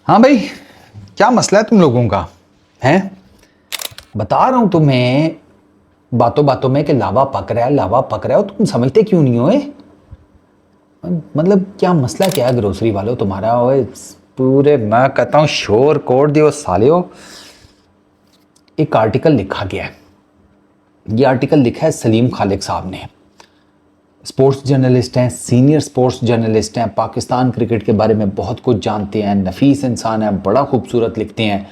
हाँ भाई, क्या मसला है तुम लोगों का? है, बता रहा हूं तुम्हें बातों बातों में कि लावा पक रहा है, लावा पक रहा है, और तुम समझते क्यों नहीं हो? मतलब क्या मसला क्या है ग्रोसरी वालों तुम्हारा? ओए पूरे मैं कहता हूँ शोर कोड दियो सालियो। एक आर्टिकल लिखा गया है, ये आर्टिकल लिखा है सलीम खालिक साहब ने। स्पोर्ट्स जर्नलिस्ट हैं, सीनियर स्पोर्ट्स जर्नलिस्ट हैं, पाकिस्तान क्रिकेट के बारे में बहुत कुछ जानते हैं, नफीस इंसान है, बड़ा खूबसूरत लिखते हैं।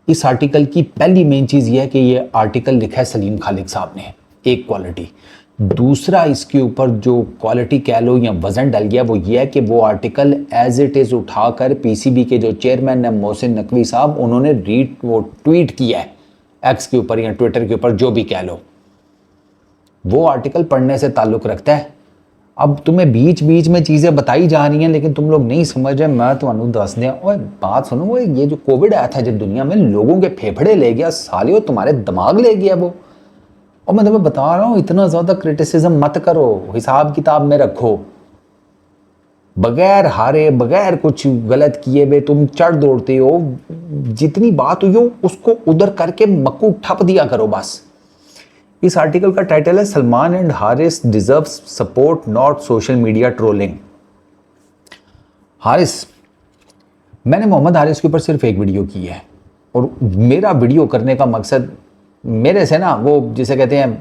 इस आर्टिकल की पहली मेन चीज़ ये है कि ये आर्टिकल लिखा है सलीम खालिक साहब ने, एक क्वालिटी। दूसरा, इसके ऊपर जो क्वालिटी कह लो या वजन डल गया वो ये है कि वो आर्टिकल एज इट इज़ उठाकर पीसीबी के जो चेयरमैन है मोहसिन नकवी साहब, उन्होंने वो ट्वीट किया है एक्स के ऊपर या ट्विटर के ऊपर, जो भी कह लो। वो आर्टिकल पढ़ने से ताल्लुक़ रखता है। अब तुम्हें बीच बीच में चीज़ें बताई जा रही हैं लेकिन तुम लोग नहीं समझ रहे। मैं तो दस दें, और बात सुनो, वो ये जो कोविड आया था जब दुनिया में, लोगों के फेफड़े ले गया सालियो, तुम्हारे दिमाग ले गया वो। और मैं तुम्हें बता रहा हूँ, इतना ज़्यादा क्रिटिसिज्म मत करो, हिसाब किताब में रखो। बगैर हारे, बगैर कुछ गलत किए हुए तुम चढ़ दौड़ते हो। जितनी बात हुई हो उसको उधर करके मक्कू ठप दिया करो बस। इस आर्टिकल का टाइटल है Salman and Haris deserve support not social media trolling. Haris, मैंने मोहम्मद हारिस के ऊपर सिर्फ एक वीडियो की है, और मेरा वीडियो करने का मकसद, मेरे से ना वो जिसे कहते हैं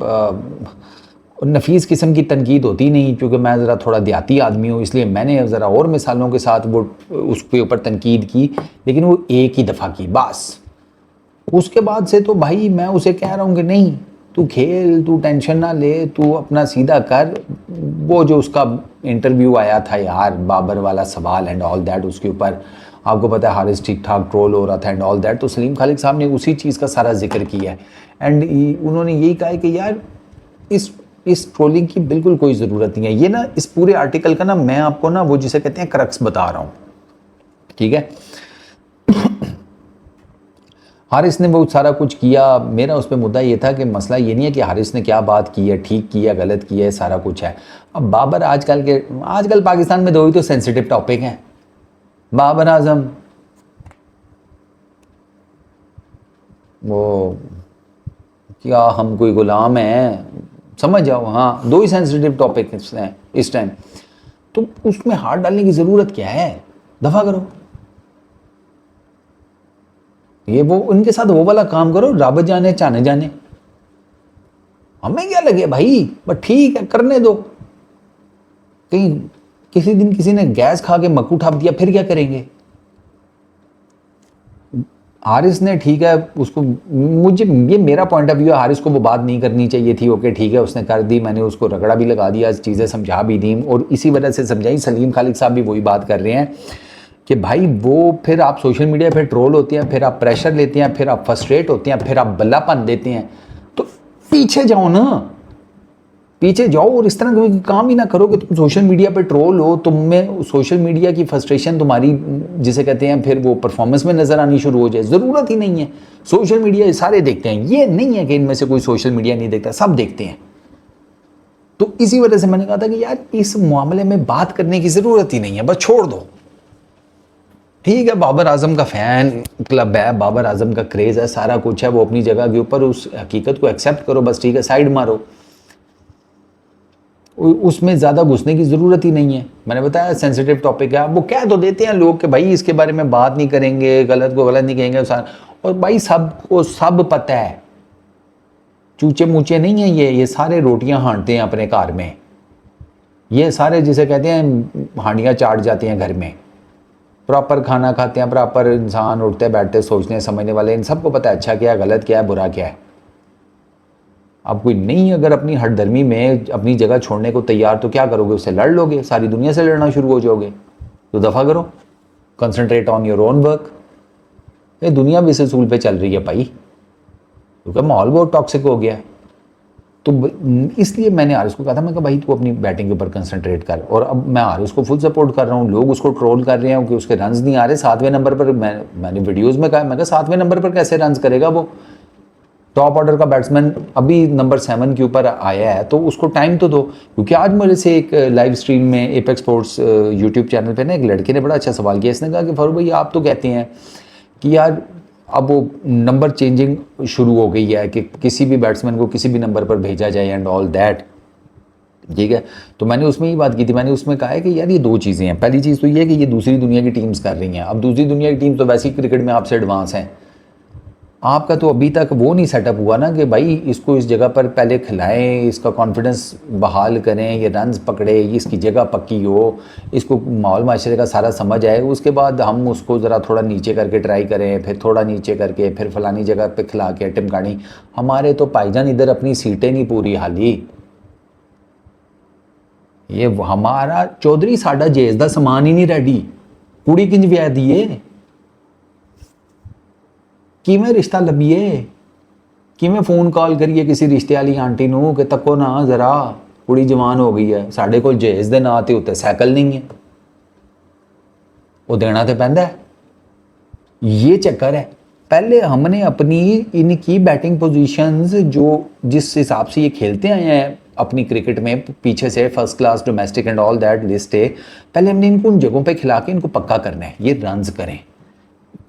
नफीस किस्म की तनकीद होती नहीं, क्योंकि मैं ज़रा थोड़ा देहाती आदमी हूँ, इसलिए मैंने ज़रा और मिसालों के साथ वो उसके ऊपर तनकीद की, लेकिन वो एक ही दफ़ा की बस। उसके बाद से तो भाई मैं उसे कह रहा हूँ कि नहीं, तू खेल, तू टेंशन ना ले, तू अपना सीधा कर। वो जो उसका इंटरव्यू आया था यार, बाबर वाला सवाल एंड ऑल दैट, उसके ऊपर आपको पता है हारिस ठीक ठाक ट्रोल हो रहा था एंड ऑल दैट, तो सलीम खालिक साहब ने उसी चीज़ का सारा जिक्र किया है। एंड उन्होंने यही कहा है कि यार इस ट्रोलिंग की बिल्कुल कोई ज़रूरत नहीं है। ये ना इस पूरे आर्टिकल का ना मैं आपको ना वो जिसे कहते हैं क्रक्स बता रहा हूँ, ठीक है। हारिस ने बहुत सारा कुछ किया, मेरा उस पर मुद्दा ये था कि मसला ये नहीं है कि हारिस ने क्या बात की है, ठीक किया गलत किया है, सारा कुछ है। अब बाबर आजकल पाकिस्तान में दो ही तो सेंसिटिव टॉपिक हैं, बाबर आजम, वो क्या हम कोई गुलाम हैं, समझ जाओ। हाँ, दो ही सेंसिटिव टॉपिक हैं इस टाइम, तो उसमें हाथ डालने की ज़रूरत क्या है? दफ़ा करो। ये वो उनके साथ वो वाला काम करो, रब जाने चाने जाने, हमें क्या लगे भाई, बस ठीक है करने दो। कहीं किसी दिन किसी ने गैस खा के मक्कू ठाप दिया, फिर क्या करेंगे? हारिस ने ठीक है उसको, मुझे ये मेरा पॉइंट ऑफ व्यू है, हारिस को वो बात नहीं करनी चाहिए थी, ओके ठीक है उसने कर दी, मैंने उसको रगड़ा भी लगा दिया, चीज़ें समझा भी दी, और इसी वजह से समझाई। सलीम खालिक साहब भी वही बात कर रहे हैं कि भाई वो फिर आप सोशल मीडिया पे ट्रोल होते हैं, फिर आप प्रेशर लेते हैं, फिर आप फ्रस्ट्रेट होते हैं, फिर आप बल्लापन देते हैं, तो पीछे जाओ ना, पीछे जाओ, और इस तरह का काम ही ना करो कि तुम सोशल मीडिया पे ट्रोल हो, तुम में सोशल मीडिया की फ्रस्ट्रेशन तुम्हारी जिसे कहते हैं फिर वो परफॉर्मेंस में नज़र आनी शुरू हो जाए। ज़रूरत ही नहीं है। सोशल मीडिया सारे देखते हैं, ये नहीं है कि इनमें से कोई सोशल मीडिया नहीं देखता, सब देखते हैं। तो इसी वजह से मैंने कहा था कि यार इस मामले में बात करने की ज़रूरत ही नहीं है, बस छोड़ दो। ठीक है, बाबर आजम का फ़ैन क्लब है, बाबर आजम का क्रेज़ है, सारा कुछ है, वो अपनी जगह के ऊपर, उस हकीकत को एक्सेप्ट करो बस, ठीक है, साइड मारो, उसमें ज़्यादा घुसने की ज़रूरत ही नहीं है। मैंने बताया सेंसिटिव टॉपिक है, वो कह तो देते हैं लोग कि भाई इसके बारे में बात नहीं करेंगे, गलत को गलत नहीं कहेंगे, और भाई सबको सब पता है, चूचे मूचे नहीं है ये सारे रोटियां हाँटते हैं अपने घर में, ये सारे जिसे कहते हैं हांडियाँ चाट जाते हैं घर में, प्रॉपर खाना खाते हैं, प्रॉपर इंसान उठते बैठते सोचने समझने वाले, इन सबको पता है अच्छा क्या है, गलत क्या है, बुरा क्या है। अब कोई नहीं अगर अपनी हठधर्मी में अपनी जगह छोड़ने को तैयार, तो क्या करोगे? उससे लड़ लोगे, सारी दुनिया से लड़ना शुरू हो जाओगे। तो दफ़ा करो, concentrate on your own work. ये दुनिया भी इस असूल पे चल रही है भाई, क्योंकि माहौल बहुत टॉक्सिक हो गया है। तो इसलिए मैंने हारिस को कहा था, मैं कहा भाई तू अपनी बैटिंग के ऊपर कंसंट्रेट कर, और अब मैं हारिस को फुल सपोर्ट कर रहा हूँ। लोग उसको ट्रोल कर रहे हैं कि उसके रन्स नहीं आ रहे 7वें नंबर पर। मैंने वीडियोज़ में कहा, मैं कहा 7वें नंबर पर कैसे रन्स करेगा वो? टॉप ऑर्डर का बैट्समैन अभी नंबर 7 के ऊपर आया है, तो उसको टाइम तो दो। क्योंकि आज मेरे से एक लाइव स्ट्रीम में एपेक्स स्पोर्ट्स यूट्यूब चैनल पे ना एक लड़के ने बड़ा अच्छा सवाल किया। इसने कहा कि फारूक भाई आप तो कहते हैं कि यार अब वो नंबर चेंजिंग शुरू हो गई है कि किसी भी बैट्समैन को किसी भी नंबर पर भेजा जाए एंड ऑल दैट, ठीक है। तो मैंने उसमें ही बात की थी, मैंने उसमें कहा है कि यार ये दो चीज़ें हैं। पहली चीज़ तो ये है कि ये दूसरी दुनिया की टीम्स कर रही हैं। अब दूसरी दुनिया की टीम तो वैसे ही क्रिकेट में आपसे एडवांस हैं, आपका तो अभी तक वो नहीं सेटअप हुआ ना कि भाई इसको इस जगह पर पहले खिलाएं, इसका कॉन्फिडेंस बहाल करें, ये रन्स पकड़े, इसकी जगह पक्की हो, इसको माहौल माशरे का सारा समझ आए, उसके बाद हम उसको ज़रा थोड़ा नीचे करके ट्राई करें, फिर थोड़ा नीचे करके फिर फलानी जगह पे खिला के टिमकानी। हमारे तो भाईजान इधर अपनी सीटें नहीं पूरी हाली। ये हमारा चौधरी साडा जेज दा समान ही नहीं रेडी, कुड़ी किंज व्याह दिए, किवें रिश्ता लभीए, किवें फोन कॉल करिए किसी रिश्ते वाली आंटी नूं कि तको ना जरा कुड़ी जवान हो गई है, साढ़े को जेज दे नां ते उत्ते साइकिल नहीं है, वो देना तो पैंदा है। ये चक्कर है। पहले हमने अपनी इनकी बैटिंग पोजीशंस जो जिस हिसाब से ये खेलते आए हैं अपनी क्रिकेट में पीछे से first class domestic and all that list है, पहले हमने इनको उन जगहों पे खिला के इनको पक्का करना है। ये रन्स करें,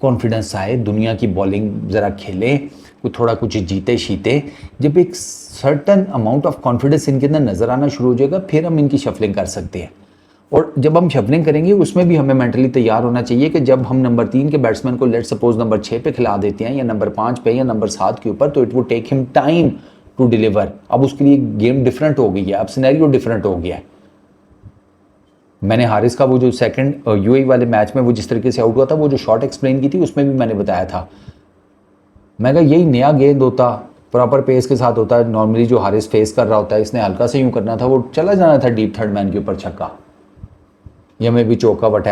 कॉन्फिडेंस आए, दुनिया की बॉलिंग ज़रा खेले, कोई थोड़ा कुछ जीते शीते। जब एक सर्टन अमाउंट ऑफ कॉन्फिडेंस इनके अंदर नज़र आना शुरू हो जाएगा फिर हम इनकी शफलिंग कर सकते हैं। और जब हम शफलिंग करेंगे उसमें भी हमें मेंटली तैयार होना चाहिए कि जब हम नंबर 3 के बैट्समैन को लेट सपोज नंबर 6 पे खिला देते हैं या नंबर 5 पे या नंबर 7 के ऊपर, तो it would take him time to deliver. अब उसके लिए गेम डिफरेंट हो गई है, अब सिनेरियो डिफरेंट हो गया है। मैंने हारिस का वो जो सेकंड यूएई वाले मैच में वो जिस तरीके से आउट हुआ था, वो जो शॉट एक्सप्लेन की थी उसमें भी मैंने बताया था, मैं कहा यही नया गेंद होता, प्रॉपर पेस के साथ होता है, नॉर्मली जो हारिस फेस कर रहा होता है, इसने हल्का से यूँ करना था, वो चला जाना था डीप थर्ड मैन के ऊपर छक्का या में भी चौका वट।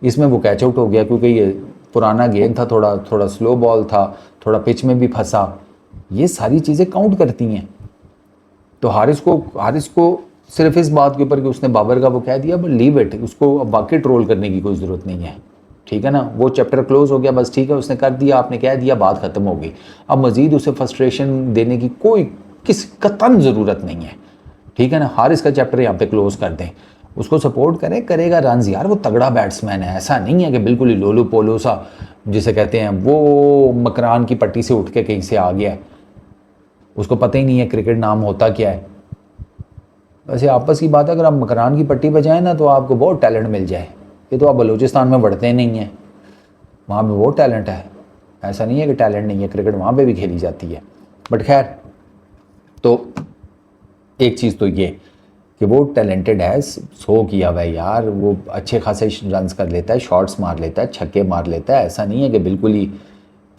इसमें वो कैच आउट हो गया क्योंकि ये पुराना गेंद था, थोड़ा थोड़ा स्लो बॉल था, थोड़ा पिच में भी फंसा। ये सारी चीज़ें काउंट करती हैं। तो हारिस को सिर्फ इस बात के ऊपर कि उसने बाबर का वो कह दिया, बट लीव इट, उसको अब बाकी ट्रोल करने की कोई ज़रूरत नहीं है, ठीक है ना। वो चैप्टर क्लोज हो गया, बस ठीक है, उसने कर दिया, आपने कह दिया, बात ख़त्म हो गई। अब मज़ीद उसे फ्रस्ट्रेशन देने की कोई किस कतन ज़रूरत नहीं है, ठीक है ना। हारिस का चैप्टर यहाँ पे क्लोज कर दें, उसको सपोर्ट करें, करेगा रन्स। यार वो तगड़ा बैट्समैन है, ऐसा नहीं है कि बिल्कुल ही लोलू पोलो सा जिसे कहते हैं, वो मकरान की पट्टी से उठ के कहीं से आ गया है, उसको पता ही नहीं है क्रिकेट नाम होता क्या है। वैसे आपस की बात है, अगर आप मकरान की पट्टी पर जाएँ ना तो आपको बहुत टैलेंट मिल जाए। ये तो आप बलूचिस्तान में बढ़ते नहीं हैं, वहाँ पे बहुत टैलेंट है, ऐसा नहीं है कि टैलेंट नहीं है, क्रिकेट वहाँ पे भी खेली जाती है। बट खैर, तो एक चीज़ तो ये कि वो टैलेंटेड है, सो किया हुआ है यार, वो अच्छे खासे रन्स कर लेता है, शॉट्स मार लेता है, छक्के मार लेता है, ऐसा नहीं है कि बिल्कुल ही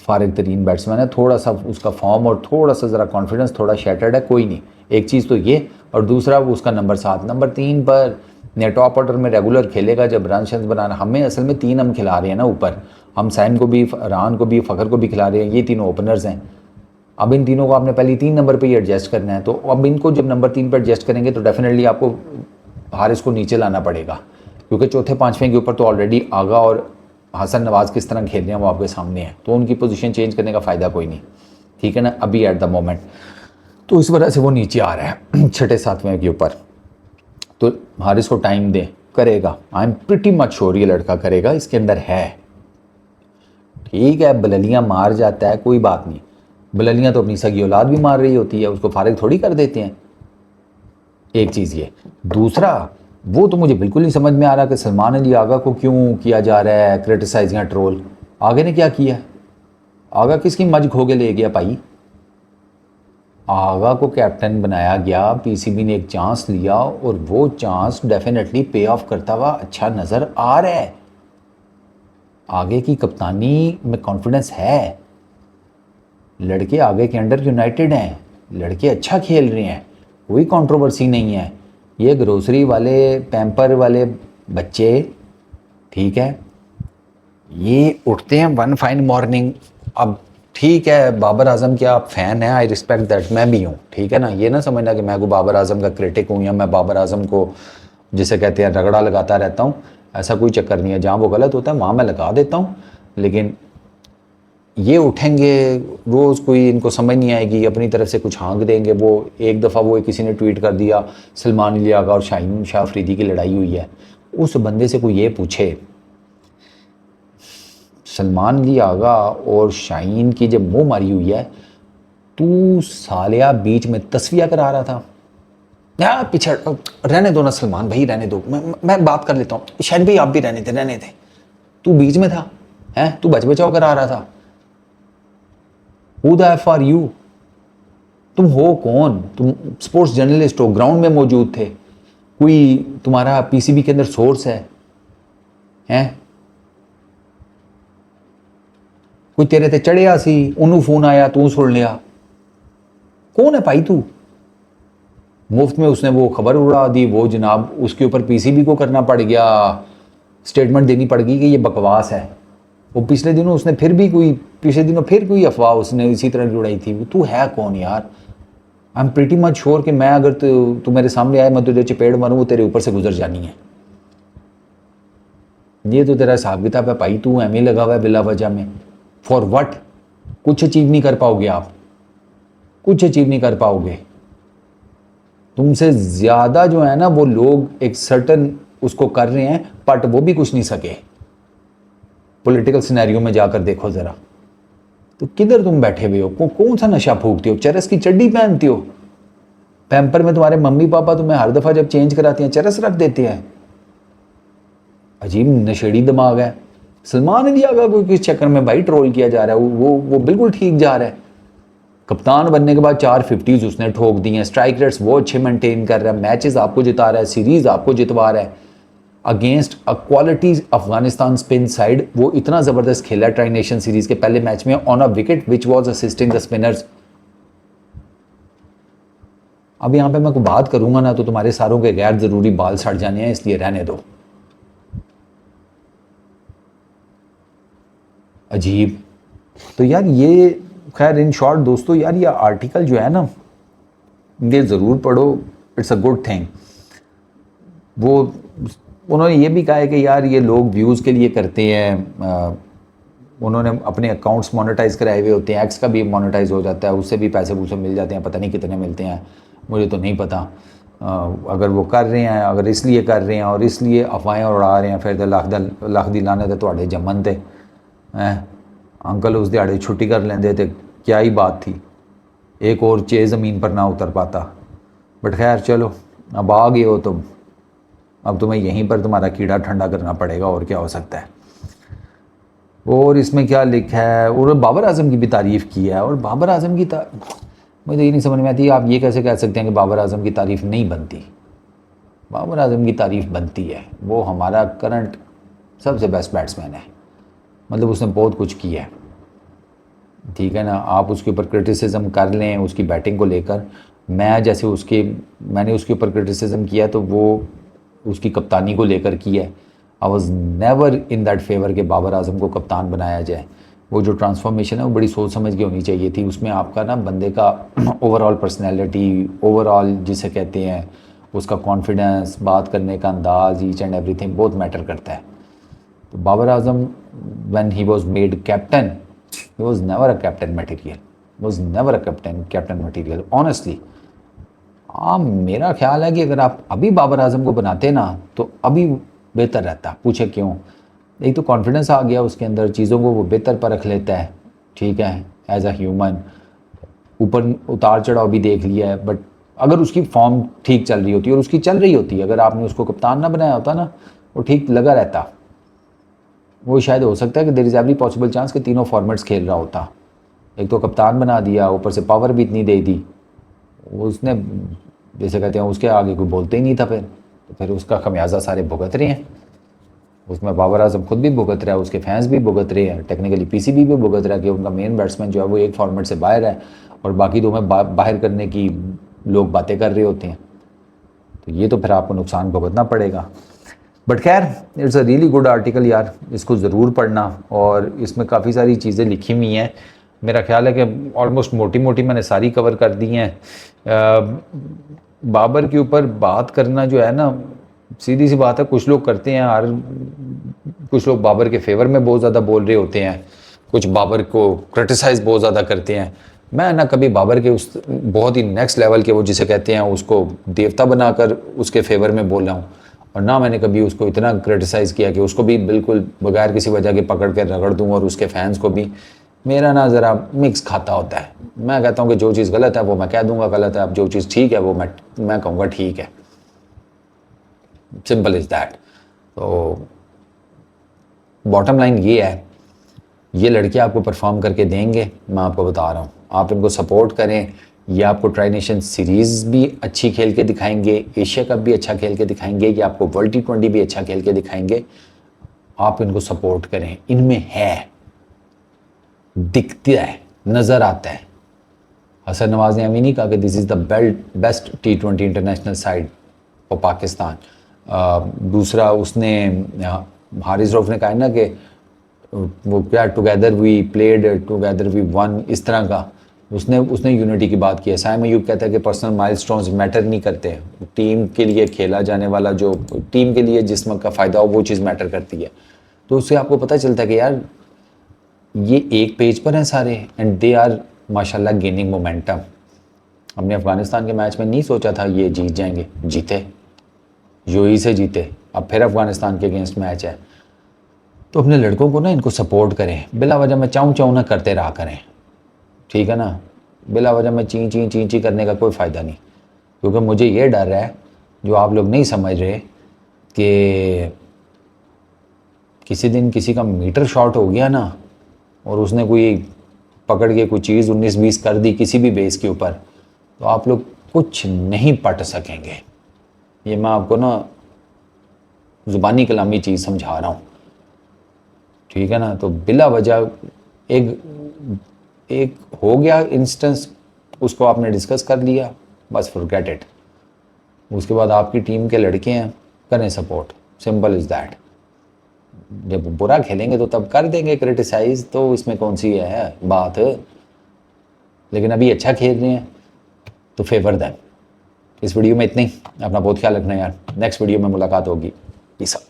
फारिग तरीन बैट्समैन है। थोड़ा सा उसका फॉर्म और थोड़ा सा ज़रा कॉन्फिडेंस थोड़ा शैटर्ड है, कोई नहीं। एक चीज़ तो ये, और दूसरा वो उसका नंबर 7 नंबर 3 पर ने टॉप ऑर्डर में रेगुलर खेलेगा जब रन शंस बनाना। हमें असल में 3 हम खिला रहे हैं ना ऊपर, हम सैम को भी, रान को भी, फ़खर को भी खिला रहे हैं, ये तीनों ओपनर्स हैं। अब इन तीनों को आपने पहले 3 नंबर पे ही एडजस्ट करना है, तो अब इनको जब नंबर 3 पे एडजस्ट करेंगे तो डेफिनेटली आपको हारिस को नीचे लाना पड़ेगा, क्योंकि चौथे पाँचवें के ऊपर तो ऑलरेडी आगा और हसन नवाज़ किस तरह खेल रहे हैं वो आपके सामने है, तो उनकी पोजीशन चेंज करने का फ़ायदा कोई नहीं, ठीक है ना, अभी एट द मोमेंट। तो इस वजह से वो नीचे आ रहा है छठे सातवें के ऊपर। तो हारिस को टाइम दें, करेगा, I am pretty much sure ये लड़का करेगा, इसके अंदर है। ठीक है, बललियाँ मार जाता है, कोई बात नहीं, बललियाँ तो अपनी सगी औलाद भी मार रही होती है, उसको फारिग थोड़ी कर देते हैं। एक चीज़ ये, दूसरा वो तो मुझे बिल्कुल नहीं समझ में आ रहा कि सलमान अली आगा को क्यों किया जा रहा है क्रिटिसाइज या ट्रोल। आगे ने क्या किया? आगा किसकी मज खो के ले गया भाई? आगा को कैप्टन बनाया गया, पीसीबी ने एक चांस लिया और वो चांस डेफिनेटली पे ऑफ करता हुआ अच्छा नज़र आ रहा है। आगे की कप्तानी में कॉन्फिडेंस है, लड़के आगे के अंडर यूनाइटेड हैं, लड़के अच्छा खेल रहे हैं, कोई कंट्रोवर्सी नहीं है। ये ग्रोसरी वाले पैम्पर वाले बच्चे, ठीक है, ये उठते हैं वन फाइन मॉर्निंग। अब ठीक है, बाबर आजम के आप फ़ैन हैं, आई रिस्पेक्ट दैट, मैं भी हूँ, ठीक है ना। ये ना समझना कि मैं को बाबर आजम का क्रिटिक हूँ या मैं बाबर आजम को जिसे कहते हैं रगड़ा लगाता रहता हूँ, ऐसा कोई चक्कर नहीं है। जहाँ वो गलत होता है वहाँ मैं लगा देता हूँ, लेकिन ये उठेंगे रोज़, कोई इनको समझ नहीं आएगी, अपनी तरफ से कुछ हाँक देंगे। वो एक दफ़ा वो किसी ने ट्वीट कर दिया सलमान अली आगा और शाहीन शाह अफरीदी की लड़ाई हुई है। उस बंदे से कोई ये पूछे सलमान अली आगा और शाहीन की जब मुँह मारी हुई है, तू सालिया बीच में तस्वीर करा रहा था। यार पिछड़ रहने दो ना सलमान भाई, रहने दो, मैं बात कर लेता हूँ। शायद भाई आप भी रहने थे। तू बीच में था, हैं? तू बचाव करा रहा था। Who the F are you? तुम हो कौन? तुम स्पोर्ट्स जर्नलिस्ट हो, ग्राउंड में मौजूद थे, कोई तुम्हारा पीसीबी के अंदर सोर्स है? हैं? कोई तेरे ते चढ़िया सी, उन्होंने फोन आया, तू सुन लिया? कौन है भाई तू? मुफ्त में उसने वो खबर उड़ा दी, वो जनाब उसके ऊपर पीसीबी को करना पड़ गया, स्टेटमेंट देनी पड़ गई कि ये बकवास है। वो पिछले दिनों उसने पिछले दिनों फिर कोई अफवाह उसने इसी तरह की उड़ाई थी। तू है कौन यार? I am pretty much sure कि मैं अगर तू मेरे सामने आए, मैं तुझे चपेड़ मारूं, वो तेरे ऊपर से गुजर जानी है। ये तो तेरा हिसाब किताब है भाई, तू एम लगा हुआ है बिला वजह में। For what? कुछ अचीव नहीं कर पाओगे आप, कुछ अचीव नहीं कर पाओगे। तुमसे ज़्यादा जो है ना वो लोग एक सर्टन उसको कर रहे हैं, बट वो भी कुछ नहीं सके। पॉलिटिकल सिनेरियो में जाकर देखो ज़रा, तो किधर तुम बैठे हुए हो? कौन सा नशा फूकते हो? चरस की चड्डी पहनते हो? पैम्पर में तुम्हारे मम्मी पापा तुम्हें हर दफ़ा जब चेंज कराती हैं चरस रख देते हैं। अजीब नशेड़ी दिमाग है। सलमान अली आगा को किस चक्कर में भाई ट्रोल किया जा रहा है? वो बिल्कुल ठीक जा रहा है। कप्तान बनने के बाद 4 50s उसने ठोक दी हैं, स्ट्राइक रेट्स वो अच्छे मेंटेन कर रहा है, मैचेस आपको जिता रहा है, सीरीज़ आपको जितवा रहा है against a quality Afghanistan spin side. वो इतना ज़बरदस्त खेला ट्राई नेशन सीरीज़ के पहले मैच में on a wicket which was assisting the spinners. अब यहाँ पे मैं कोई बात करूँगा ना तो तुम्हारे सारों के गैर ज़रूरी बाल सड़ जाने हैं, इसलिए रहने दो। अजीब। तो यार ये खैर इन शॉर्ट दोस्तों, यार ये आर्टिकल जो है ना ये ज़रूर पढ़ो, इट्स अ गुड थिंग। वो उन्होंने ये भी कहा है कि यार ये लोग व्यूज़ के लिए करते हैं, उन्होंने अपने अकाउंट्स मोनेटाइज कराए हुए होते हैं, एक्स का भी मोनेटाइज हो जाता है, उससे भी पैसे वूसे मिल जाते हैं, पता नहीं कितने मिलते हैं, मुझे तो नहीं पता। अगर वो कर रहे हैं, अगर इसलिए कर रहे हैं और इसलिए अफवाहें उड़ा रहे हैं, फिर तो लख दी लाने तो तुहाडे जमन थे अंकल उस दिहाड़े छुट्टी कर लेंदे तो क्या ही बात थी, एक और चे ज़मीन पर ना उतर पाता। बट खैर चलो, अब आ गए हो तो अब तुम्हें यहीं पर तुम्हारा कीड़ा ठंडा करना पड़ेगा, और क्या हो सकता है। और इसमें क्या लिखा है, और बाबर आजम की भी तारीफ़ की है। और बाबर आजम की मुझे ये नहीं समझ में आती, आप ये कैसे कह सकते हैं कि बाबर आजम की तारीफ़ नहीं बनती? बाबर आजम की तारीफ़ बनती है। वो हमारा करंट सबसे बेस्ट बैट्समैन है, मतलब उसने बहुत कुछ किया है, ठीक है ना। आप उसके ऊपर क्रिटिसिज्म कर लें उसकी बैटिंग को लेकर, मैं जैसे मैंने उसके ऊपर क्रिटिसिज्म किया तो वो उसकी कप्तानी को लेकर किया है। I was never in that favour कि बाबर आजम को कप्तान बनाया जाए। वो जो ट्रांसफॉर्मेशन है वो बड़ी सोच समझ के होनी चाहिए थी। उसमें आपका ना बंदे का ओवरऑल पर्सनैलिटी, ओवरऑल जिसे कहते हैं उसका कॉन्फिडेंस, बात करने का अंदाज़, ईच एंड एवरीथिंग बहुत मैटर करता है। तो Babar Azam when he was made captain, he was never a captain material, was never a captain material honestly। मेरा ख्याल है कि अगर आप अभी बाबर आजम को बनाते ना तो अभी बेहतर रहता। पूछे क्यों? एक तो कॉन्फिडेंस आ गया उसके अंदर, चीज़ों को वो बेहतर परख लेता है, ठीक है, एज अ ह्यूमन। ऊपर उतार चढ़ाव भी देख लिया है, बट अगर उसकी फॉर्म ठीक चल रही होती और उसकी चल रही होती, अगर आपने उसको कप्तान ना बनाया होता ना, वो ठीक लगा रहता। वो शायद हो सकता है कि there is every possible chance कि तीनों फॉर्मेट्स खेल रहा होता। एक तो कप्तान बना दिया, ऊपर से पावर भी इतनी दे दी, उसने जैसे कहते हैं उसके आगे कोई बोलते ही नहीं था। फिर उसका खमियाजा सारे भुगत रहे हैं। उसमें बाबर आजम खुद भी भुगत रहा है, उसके फैंस भी भुगत रहे हैं, टेक्निकली पीसीबी भी भुगत रहा है कि उनका मेन बैट्समैन जो है वो एक फॉर्मेट से बाहर है और बाकी दो में बाहर करने की लोग बातें कर रहे होते हैं। तो ये तो फिर आपको नुकसान भुगतना पड़ेगा। बट खैर it's a really good article यार, इसको ज़रूर पढ़ना। और इसमें काफ़ी सारी चीज़ें लिखी हुई हैं, मेरा ख्याल है कि ऑलमोस्ट मोटी मोटी मैंने सारी कवर कर दी हैं। बाबर के ऊपर बात करना जो है ना, सीधी सी बात है, कुछ लोग करते हैं, कुछ लोग बाबर के फेवर में बहुत ज़्यादा बोल रहे होते हैं, कुछ बाबर को क्रिटिसाइज बहुत ज़्यादा करते हैं। मैं ना कभी बाबर के उस बहुत ही नेक्स्ट लेवल के वो जिसे कहते हैं उसको देवता बनाकर उसके फेवर में बोल रहा हूँ, और ना मैंने कभी उसको इतना क्रिटिसाइज़ किया कि उसको भी बिल्कुल बगैर किसी वजह के पकड़ के रगड़ दूँ, और उसके फैंस को भी। मेरा ना ज़रा मिक्स खाता होता है। मैं कहता हूँ कि जो चीज़ गलत है वो मैं कह दूँगा गलत है, अब जो चीज़ ठीक है वो मैं कहूँगा ठीक है। Simple is that. तो बॉटम लाइन ये है, ये लड़के आपको परफॉर्म करके देंगे, मैं आपको बता रहा हूँ। आप इनको सपोर्ट करें, ये आपको ट्राई नेशन सीरीज़ भी अच्छी खेल के दिखाएंगे, एशिया कप भी अच्छा खेल के दिखाएंगे, ये आपको वर्ल्ड T20 भी अच्छा खेल के दिखाएंगे। आप इनको सपोर्ट करें, इनमें है, दिखता है, नज़र आता है। हसन नवाज ने अभी नहीं कहा कि this is the best T20 international side for Pakistan. दूसरा उसने हारिस रऊफ ने कहा है ना कि वो क्या together we played together we won, इस तरह का उसने यूनिटी की बात की है। साइम अयूब कहता है कि पर्सनल माइलस्टोन्स मैटर नहीं करते, टीम के लिए खेला जाने वाला जो टीम के लिए जिस्म का फ़ायदा हो वो चीज़ मैटर करती है। तो उससे आपको पता चलता है कि यार ये एक पेज पर हैं सारे, एंड दे आर माशाल्लाह गेनिंग मोमेंटम। हमने अफ़गानिस्तान के मैच में नहीं सोचा था ये जीत जाएंगे, जीते, यूएई से जीते, अब फिर अफ़गानिस्तान के अगेंस्ट मैच है। तो अपने लड़कों को ना इनको सपोर्ट करें, बिला वजह में चाऊँ चाऊँ ना करते रहा करें, ठीक है ना। बिला वजह में ची ची करने का कोई फ़ायदा नहीं, क्योंकि मुझे ये डर है जो आप लोग नहीं समझ रहे कि किसी दिन किसी का मीटर शॉर्ट हो गया ना, और उसने कोई पकड़ के कोई चीज़ 19-20 कर दी किसी भी बेस के ऊपर, तो आप लोग कुछ नहीं पट सकेंगे। ये मैं आपको ना ज़ुबानी कलामी चीज़ समझा रहा हूँ, ठीक है ना। तो बिला वजह एक हो गया इंस्टेंस, उसको आपने डिस्कस कर लिया, बस फॉरगेट इट। उसके बाद आपकी टीम के लड़के हैं, करें सपोर्ट, सिंपल इज़ दैट। जब बुरा खेलेंगे तो तब कर देंगे क्रिटिसाइज़, तो इसमें कौन सी है बात, लेकिन अभी अच्छा खेल रहे हैं तो फेवर देम। इस वीडियो में इतना ही, अपना बहुत ख्याल रखना यार, नेक्स्ट वीडियो में मुलाकात होगी। Peace out.